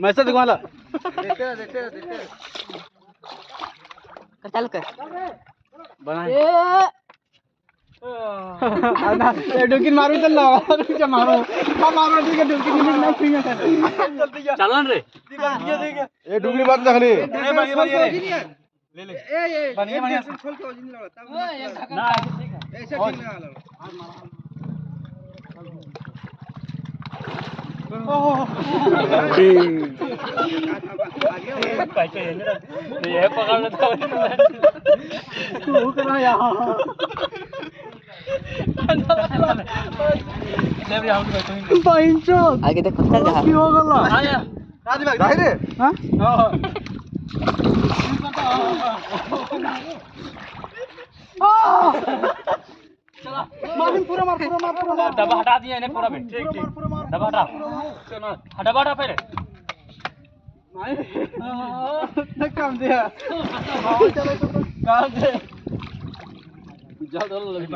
message दिखवा ला देते चल कर बना ना ये डुकी मारू चल ना क्या मारो हम मारो ठीक है डुकी नहीं ना ठीक है जल्दी जा चलन रे ये डुकी बात देख ले ले ले बढ़िया बढ़िया खोल के ओजिन लगा तब ना ऐसे ठीक ना लगा कैसे ये पकड़ लेता तू करा यार ले भी आउट बैठो बाइंचो आगे देख चल जा की हो गला आया राजबाग दाई रे हां चला मार पूरा मार दबा हटा दिया इन्हें पूरा में ठीक दबा हटा चलो दबा हटा पहले नहीं काम दिया चलो काम दे जाओ चलो लगी